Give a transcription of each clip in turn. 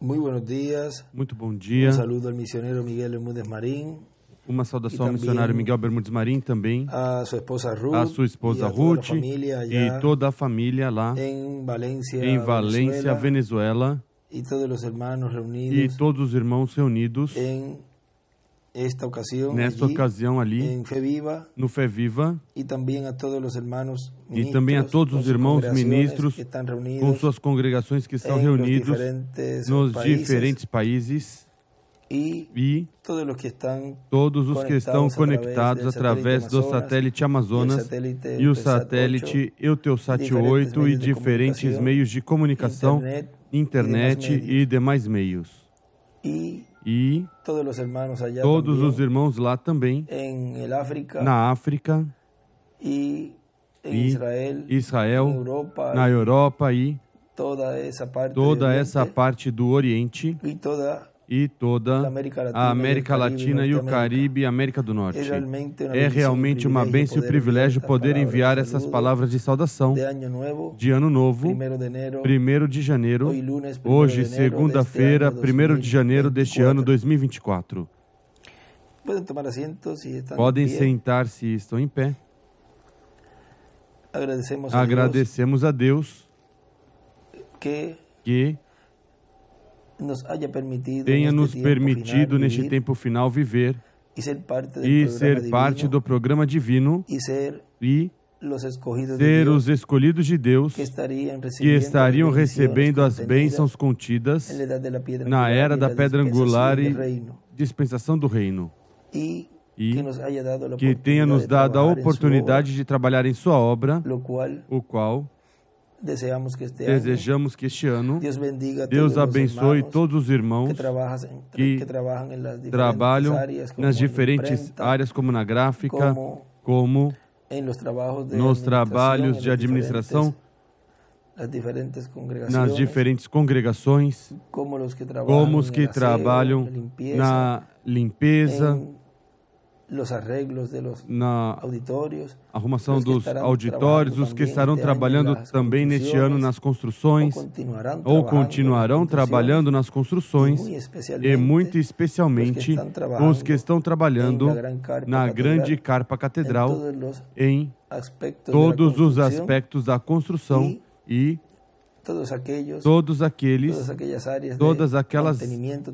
Muy buenos días. Muito bom dia. Un saludo al misionero Miguel Bermúdez Marín. Uma saudação ao missionário Miguel Bermúdez Marim também, a sua esposa Ruth, a sua esposa Ruth e toda a família lá em Valência, Venezuela, e todos os irmãos reunidos nesta ocasião ali no Fé Viva, e também a todos os irmãos ministros com suas congregações que estão reunidos nos diferentes países e todos os que estão conectados através do satélite Amazonas e o satélite Eutelsat 8 e diferentes meios de comunicação, internet e demais meios. E todos os irmãos lá também, na África, e Israel, na Europa e toda essa parte do Oriente e toda a América Latina e o Caribe e a América do Norte. É realmente uma bênção e um privilégio poder enviar essas palavras de saudação de Ano Novo, 1º de janeiro, hoje, segunda-feira, 1º de janeiro deste ano 2024. Podem sentar-se e estão em pé. Agradecemos a Deus que tenha nos permitido neste tempo final viver e ser parte do programa divino e ser os escolhidos de Deus que estariam recebendo as bênçãos contidas na era da pedra angular e dispensação do reino. E que tenha nos dado a oportunidade de trabalhar em sua obra, o qual desejamos que este ano Deus abençoe todos os irmãos que trabalham nas diferentes áreas, como na gráfica, como nos trabalhos de administração, nas diferentes congregações, como os que trabalham na limpeza, na arrumação dos auditórios, os que estarão trabalhando também neste ano nas construções, ou continuarão trabalhando nas construções, e muito especialmente os que estão trabalhando na grande carpa catedral, em todos os aspectos da construção e todas aquelas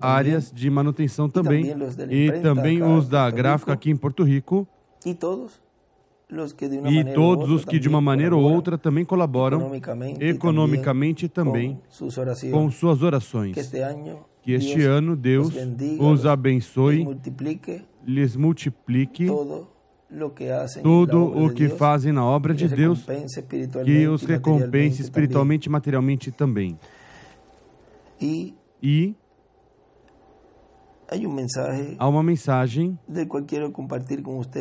áreas de manutenção também, e também os da gráfica aqui em Porto Rico, e todos os que de uma maneira ou outra também colaboram economicamente também com suas orações. Que este ano Deus os abençoe, lhes multiplique tudo o que fazem na obra de Deus, que os recompense espiritualmente e materialmente também. E há uma mensagem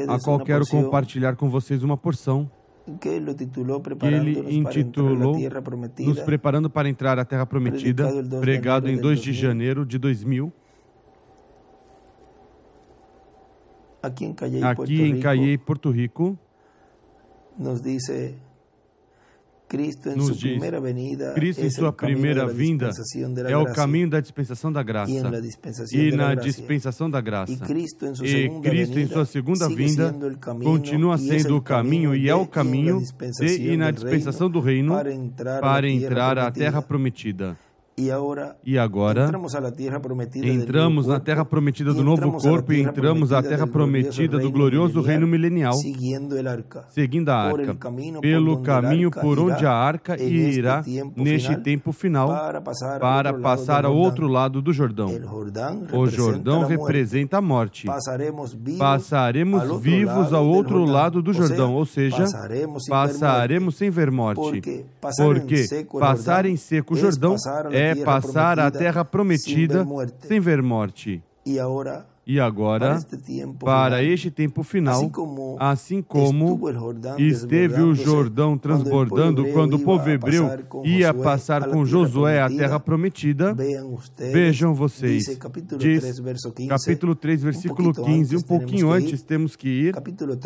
a qual quero compartilhar com vocês uma porção que ele intitulou Nos Preparando para Entrar à Terra Prometida, pregado em 2 de janeiro de 2000. Aqui em Cayey, Porto Rico, nos diz Cristo em sua primeira vinda é o caminho da dispensação da graça, e na dispensação da graça. E Cristo em sua segunda vinda continua sendo o caminho e é o caminho e na dispensação do reino para entrar à terra prometida. E agora entramos na terra prometida do novo corpo e entramos à terra prometida do glorioso reino milenial, seguindo a arca, pelo caminho por onde a arca irá neste tempo final para passar ao outro lado do Jordão. O Jordão representa a morte. Passaremos vivos ao outro lado do Jordão, ou seja, passaremos sem ver morte. Porque passar em seco o Jordão é passar a terra prometida sem ver morte. E agora, para este tempo final, assim como esteve o Jordão transbordando quando o povo hebreu ia passar com Josué a terra prometida, vejam vocês, diz capítulo 3, versículo 15, um pouquinho antes temos que ir, capítulo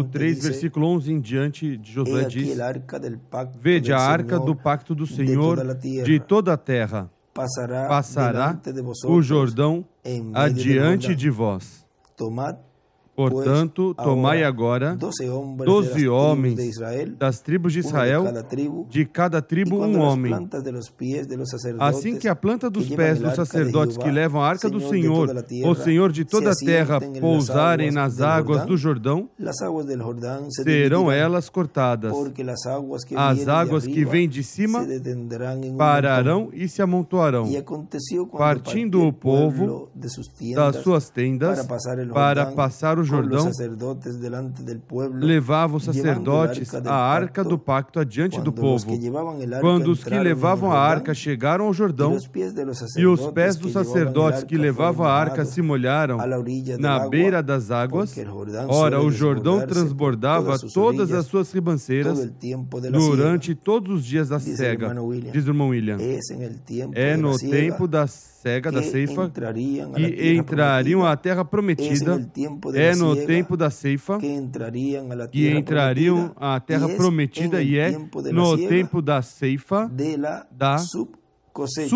3, versículo 11 em diante de Josué diz: Vede a arca do pacto do Senhor de toda a terra. passará o Jordão adiante de vós. Portanto, tomai agora 12 homens das tribos de Israel, de cada tribo um homem. Assim que a planta dos pés dos sacerdotes que levam a arca do Senhor, o Senhor de toda a terra, pousarem nas águas do Jordão, serão elas cortadas. As águas que vêm de cima pararão e se amontoarão. Partindo o povo das suas tendas para passar o Jordão, levavam os sacerdotes a arca do pacto adiante do povo. Quando os que levavam a arca chegaram ao Jordão, e os pés dos sacerdotes que levavam a arca se molharam na beira das águas, ora, o Jordão transbordava todas as suas ribanceiras durante todos os dias da cega, diz o irmão William. É no tempo da cega, da ceifa, que entrariam à terra prometida. É no tempo da ceifa que entrariam à terra prometida, e é no tempo da ceifa, da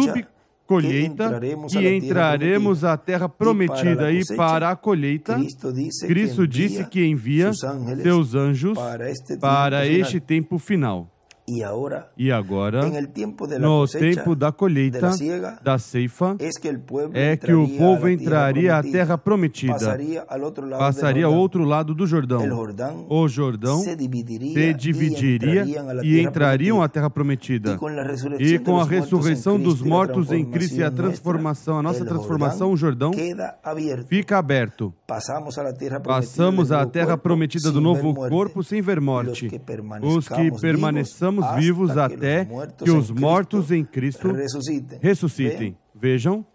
subcolheita, que entraremos à terra prometida. E para a colheita, Cristo disse que envia seus anjos para este tempo final. E agora, no tempo da colheita, da ceifa, é que o povo entraria à terra prometida, passaria ao outro lado do Jordão. O Jordão se dividiria e entrariam à terra prometida. E com a ressurreição dos mortos em Cristo e a transformação, a nossa transformação, o Jordão fica aberto. Passamos à terra prometida do novo corpo sem ver morte. Os que permaneçamos vivos até que os mortos em Cristo ressuscitem. Vejam,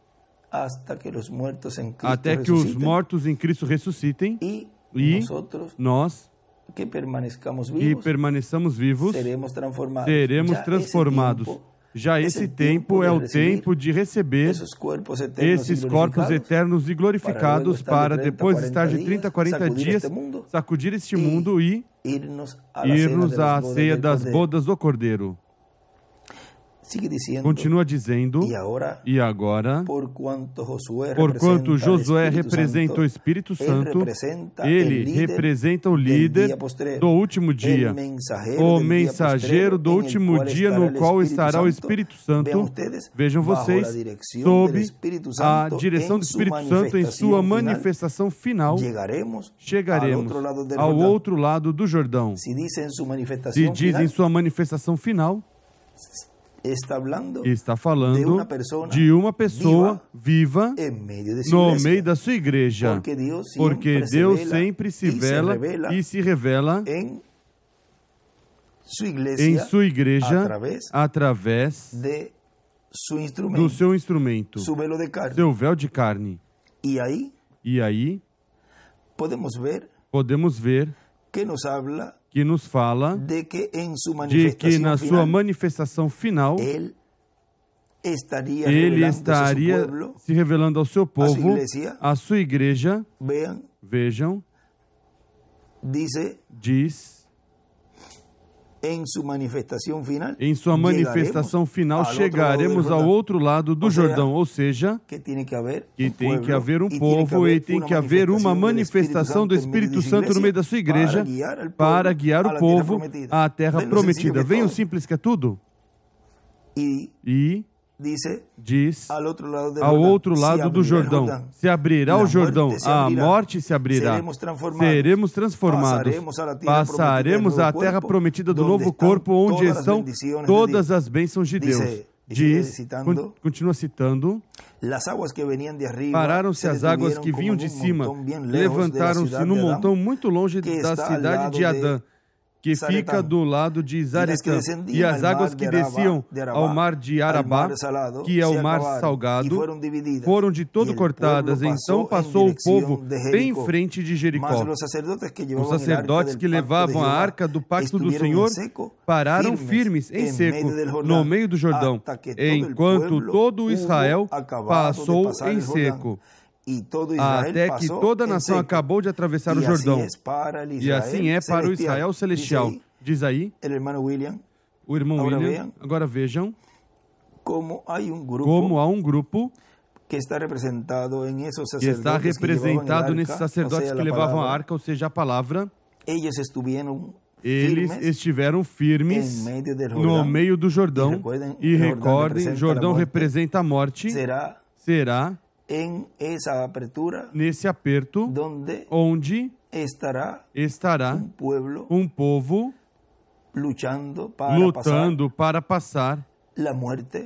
até que os mortos em Cristo ressuscitem, e nós, que permaneçamos vivos, seremos transformados. Já esse tempo é o tempo de receber esses corpos eternos e glorificados, para depois de estar de 30 a 40 dias, sacudir este mundo e irmos à ceia das bodas do Cordeiro. Continua dizendo, e agora, porquanto Josué representa o Espírito Santo, ele representa o líder do último dia, o mensageiro do último dia, no qual estará o Espírito Santo. Vejam vocês, sob a direção do Espírito Santo em sua manifestação final, chegaremos ao outro lado do Jordão. Se diz em sua manifestação final, está falando de uma pessoa viva no meio da sua igreja, porque Deus sempre se vela e se revela em sua igreja através do seu instrumento, seu véu de carne. E aí podemos ver que nos fala de que na sua manifestação final ele estaria se revelando ao seu povo, à sua igreja. Vejam, diz, em sua manifestação final chegaremos ao outro lado do Jordão, ou seja, que tem que haver um povo e tem que haver uma manifestação do Espírito Santo no meio da sua igreja para guiar o povo à terra prometida. Vem o simples que é tudo. E diz, ao outro lado do Jordão, se abrirá o Jordão, a morte se abrirá, seremos transformados, passaremos à terra prometida do novo corpo, onde estão todas as bênçãos de Deus. Diz, continua citando, pararam-se as águas que vinham de cima, levantaram-se num montão muito longe da cidade de Adã, que fica do lado de Zaretã, e as águas que desciam ao mar de Arabá, que é o mar salgado, foram de todo cortadas. Então passou o povo bem em frente de Jericó. Os sacerdotes que levavam a arca do pacto do Senhor pararam firmes em seco, no meio do Jordão, enquanto todo Israel passou em seco, até que toda a nação acabou de atravessar o Jordão. E assim é para o Israel celestial. Diz aí o irmão William. Agora vejam. como há um grupo que está representado nesses sacerdotes que levavam a arca, ou seja, a palavra. Eles estiveram firmes no meio do Jordão. E recordem, Jordão representa a morte. Será nesse aperto onde estará um povo lutando para passar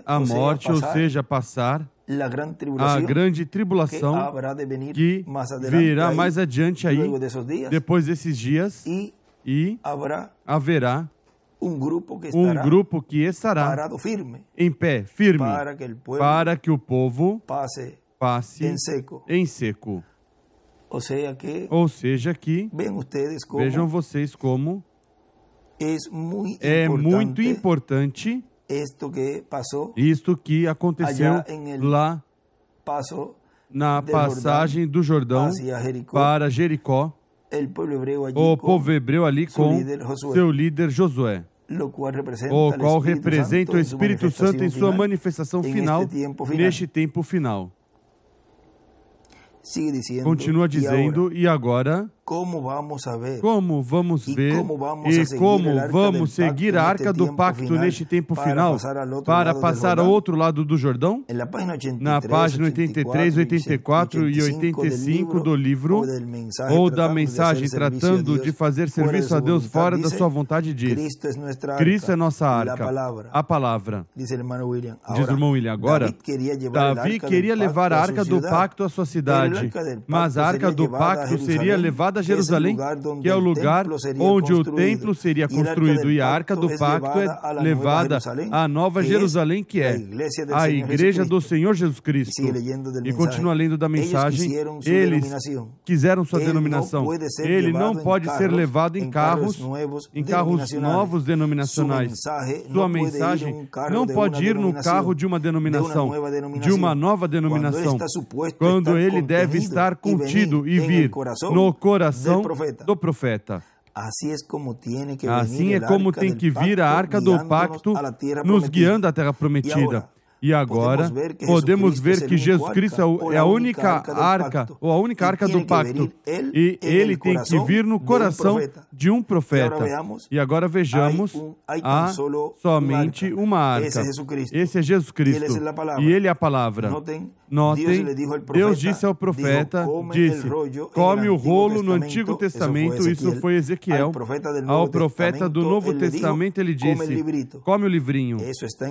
a morte, ou seja, passar a grande tribulação que virá mais adiante aí, depois desses dias, e haverá um grupo que estará em pé, firme, para que o povo passe em seco. Ou seja que, vejam vocês como é muito importante isto que aconteceu lá na passagem do Jordão para Jericó, o povo hebreu ali com seu líder Josué, o qual representa o Espírito Santo em sua manifestação final neste tempo final. Continua dizendo, e agora, como vamos ver e como vamos seguir a arca do pacto neste tempo final para passar ao outro lado do Jordão? Na página 83, 84 e 85 do livro, ou da mensagem tratando de fazer serviço a Deus fora da sua vontade, diz: Cristo é nossa arca, a palavra. Diz o irmão William, agora, Davi queria levar a arca do pacto à sua cidade, mas a arca do pacto seria levada a Jerusalém, que é o lugar onde o templo seria construído, e a arca do pacto é levada à Nova Jerusalém, que é a igreja do Senhor Jesus Cristo. E continua lendo da mensagem, eles quiseram sua denominação. Ele não pode ser levado em carros novos denominacionais. Sua mensagem não pode ir no carro de uma denominação, de uma nova denominação, quando ele deve estar contido e vir no coração do profeta. Assim é como tem que vir a arca do pacto nos guiando à terra prometida. E agora podemos ver que Jesus Cristo é a única arca, ou a única arca do pacto. E ele tem que vir no coração de um profeta. E agora vejamos, há somente uma arca. Esse é Jesus Cristo. E ele é a palavra. Notem, Deus disse ao profeta, disse, come o rolo no Antigo Testamento, isso foi Ezequiel. Ao profeta do Novo Testamento ele disse, come o livrinho. Isso está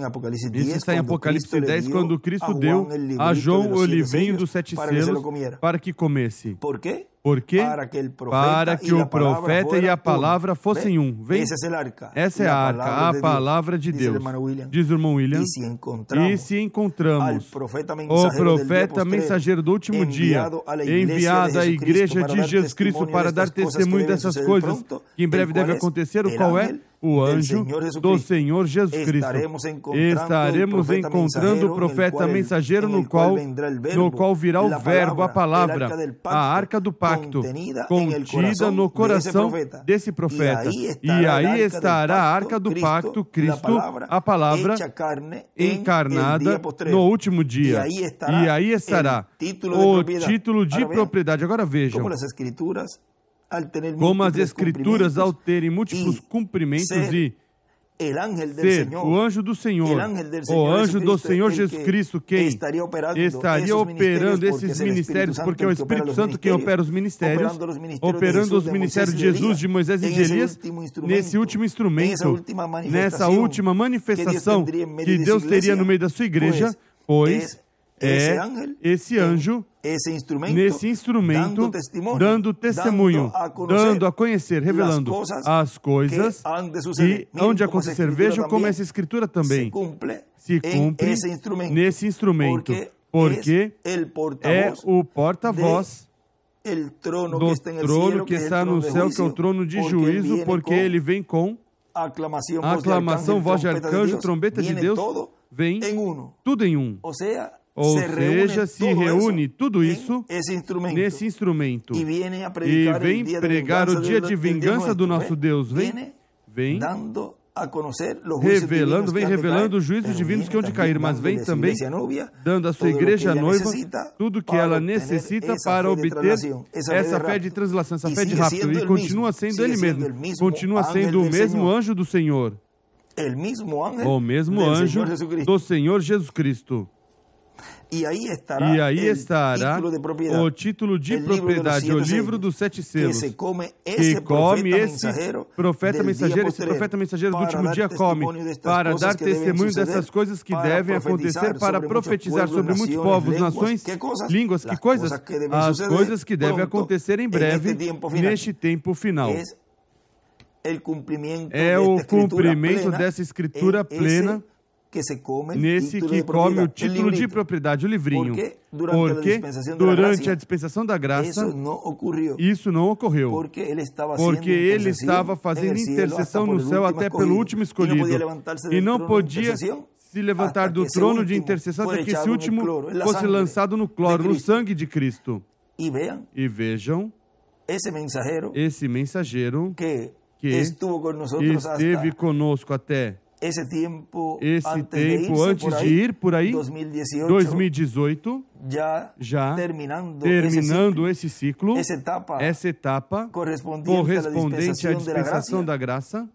em Apocalipse 10, quando Cristo deu a João o livrinho dos 7 selos para que comesse. Por quê? Para que o profeta e a palavra fossem um. Vem? Essa é a arca, a palavra de Deus. Diz o irmão William. E se encontramos o profeta mensageiro do último dia, enviado à igreja de Jesus Cristo para dar testemunho dessas coisas que em breve deve acontecer, o qual é? O anjo do Senhor Jesus Cristo. Estaremos encontrando o profeta mensageiro no qual virá o verbo, a palavra, a arca do pacto, contida no coração desse profeta. E aí estará a arca do pacto, Cristo, a palavra, encarnada no último dia. E aí estará o título de propriedade. Agora vejam. Como as Escrituras, ao terem múltiplos cumprimentos e ser o anjo do Senhor, o anjo do Senhor Jesus Cristo, quem estaria operando esses ministérios, porque é o Espírito Santo quem opera os ministérios, operando os ministérios de Jesus, de Moisés e de Elias, nesse último instrumento, nessa última manifestação que Deus teria no meio da sua igreja, pois é esse anjo, nesse instrumento, dando testemunho, dando a conhecer, revelando as coisas que hão de acontecer. Vejam como essa escritura também se cumpre nesse instrumento, porque é o porta-voz do trono que está no céu, que é o trono de juízo, porque ele vem com aclamação, voz de arcanjo, trombeta de Deus, vem tudo em um. Ou seja, se reúne tudo isso nesse instrumento e vem pregar o dia de vingança do nosso Deus. Vem vem revelando os juízos divinos que hão de cair, mas vem também dando à sua igreja noiva tudo que ela necessita para obter essa fé de translação, essa fé de rapto. E continua sendo ele mesmo, continua sendo o mesmo anjo do Senhor, o mesmo anjo do Senhor Jesus Cristo. E aí estará o título de propriedade, o livro dos 7 selos, que come esse profeta mensageiro do último dia come, para dar testemunho dessas coisas que devem acontecer, para profetizar sobre muitos povos, nações, línguas, que coisas? As coisas que devem acontecer em breve, neste tempo final. É o cumprimento dessa escritura plena, nesse que come o título de propriedade, o livrinho. Porque durante a dispensação da graça, isso não ocorreu. Porque ele estava fazendo intercessão no céu até pelo último escolhido. E não podia se levantar do trono de intercessão até que esse último fosse lançado no cloro, no sangue de Cristo. E vejam, esse mensageiro que esteve conosco até esse tempo antes de ir por aí, 2018, já terminando esse ciclo, essa etapa correspondente à dispensação da graça,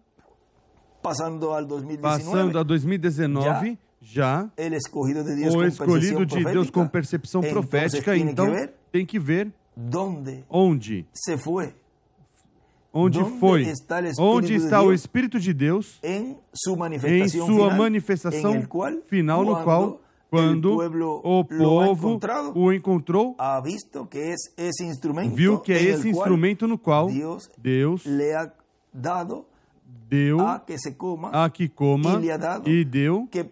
passando a 2019, já o escolhido de Deus com percepção profética. Então tem que ver onde onde está o Espírito de Deus em sua manifestação final, no qual, quando o povo o encontrou, viu que é esse instrumento no qual Deus deu a que coma e deu que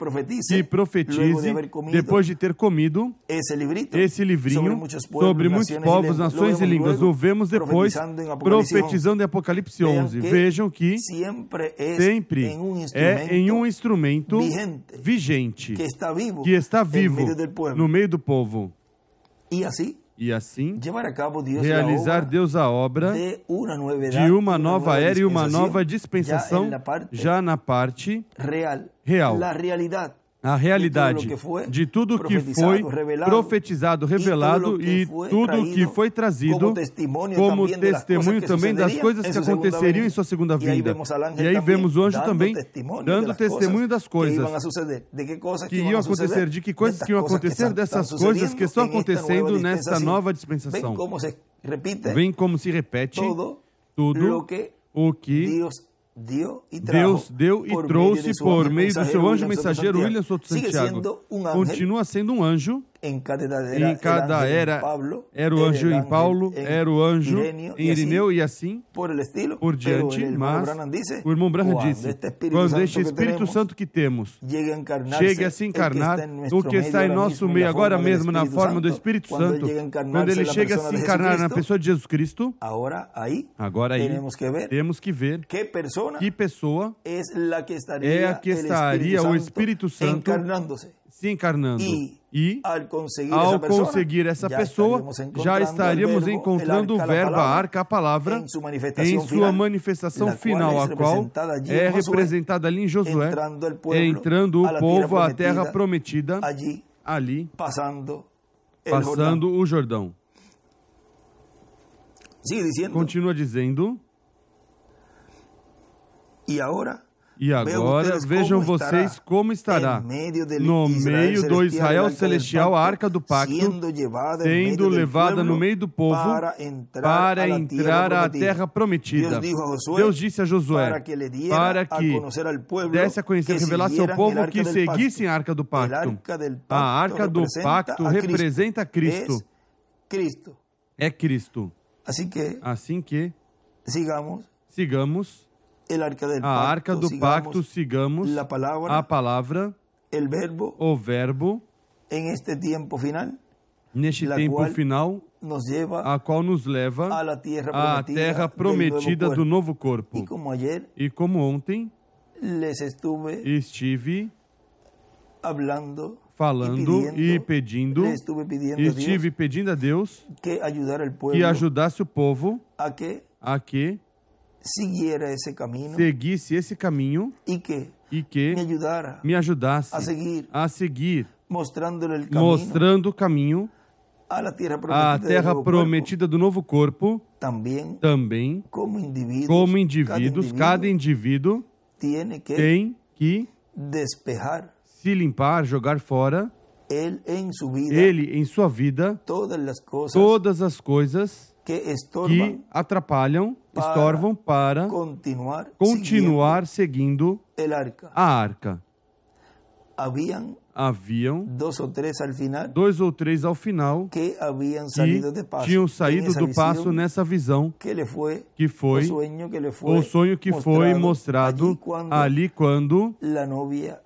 profetize, depois de ter comido esse livrinho sobre muitos povos, nações e línguas. O vemos depois profetizando em Apocalipse 11. Vejam que sempre é em um instrumento vigente, que está vivo no meio do povo. E assim, realizar Deus a obra de uma nova era e uma nova dispensação já na parte real. A realidade de tudo que foi profetizado, revelado e tudo que foi trazido como testemunho também das coisas que aconteceriam em sua segunda vinda. E aí vemos o anjo também dando testemunho das coisas que iam acontecer, de que coisas que iam acontecer, dessas coisas que estão acontecendo nesta nova dispensação. Vem como se repete tudo o que Deus deu e trouxe por meio do seu anjo mensageiro William Souto Santiago. Continua sendo um anjo. Em cada era era o anjo em Paulo, era o anjo em Irineu e assim por diante. Mas o irmão Branham disse, quando este Espírito Santo que temos chegue a se encarnar, o que está em nosso meio agora mesmo na forma do Espírito Santo, quando ele chega a se encarnar na pessoa de Jesus Cristo, agora aí temos que ver que pessoa é a que estaria o Espírito Santo se encarnando. E, ao conseguir essa pessoa, já estaríamos encontrando o verbo, a arca, a palavra, em sua manifestação final, a qual é representada ali em Josué, entrando o povo à terra prometida, ali, passando o Jordão. Continua dizendo... E agora vejam vocês como estará no meio do Israel celestial a arca do pacto, sendo levada no meio do povo para entrar à terra prometida. Deus disse a Josué para que desse a conhecer, revelasse ao povo que seguissem a arca do pacto. A arca do pacto representa Cristo. É Cristo. Assim que sigamos a arca do pacto, sigamos a palavra, o verbo, neste tempo final, a qual nos leva à terra prometida do novo corpo. E como ontem estive falando e pedindo, estive pedindo a Deus que ajudasse o povo a que seguisse esse caminho e que me ajudasse a seguir mostrando o caminho à terra prometida do novo corpo, também como indivíduos, cada indivíduo tem que se limpar, jogar fora, ele em sua vida, todas as coisas que atrapalham, estorvam para continuar seguindo a arca. Haviam dois ou três ao final que tinham saído do passo nessa visão, que foi o sonho que foi mostrado ali quando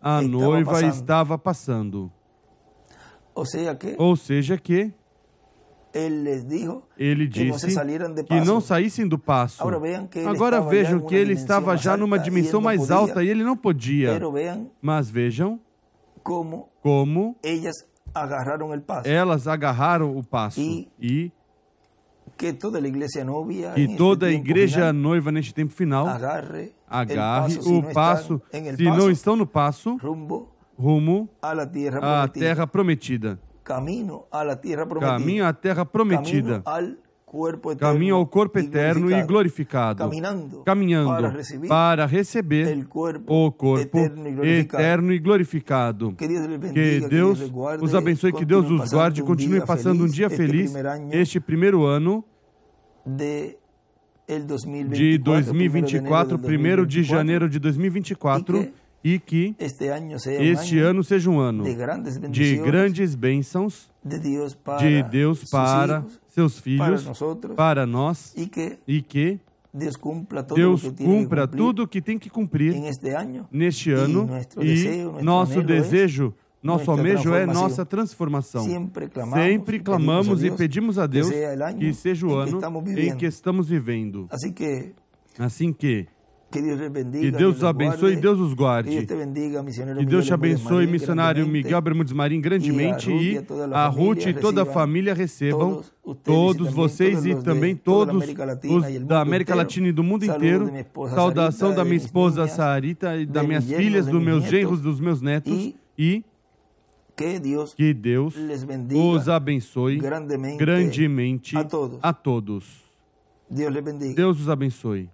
a noiva estava passando. Ou seja que ele disse que não saíssem do passo. Agora vejam que ele estava já numa dimensão mais alta e ele não podia. Mas vejam como elas agarraram o passo e que toda a igreja noiva neste tempo final agarre o passo, se não estão no passo, rumo à terra prometida. Caminho à terra prometida. Caminho ao corpo eterno e glorificado, caminhando para receber o corpo eterno e glorificado. Que Deus os abençoe, que Deus os guarde e continue passando um dia feliz, este primeiro ano de 2024, 1º de janeiro de 2024, e que este ano seja um ano de grandes bênçãos de Deus para seus filhos, para nós, e que Deus cumpra tudo o que tem que cumprir neste ano, e nosso desejo, nosso almejo é nossa transformação. Sempre clamamos e pedimos a Deus que seja o ano em que estamos vivendo. Assim que Deus os abençoe e Deus os guarde. Que Deus te abençoe, missionário Miguel Bermudes Marim, grandemente, e a Ruth e toda a família recebam, todos vocês e também todos os da América Latina e do mundo inteiro. Saudação da minha esposa Sarita e das minhas filhas, dos meus genros, dos meus netos, e que Deus os abençoe grandemente a todos. Deus os abençoe.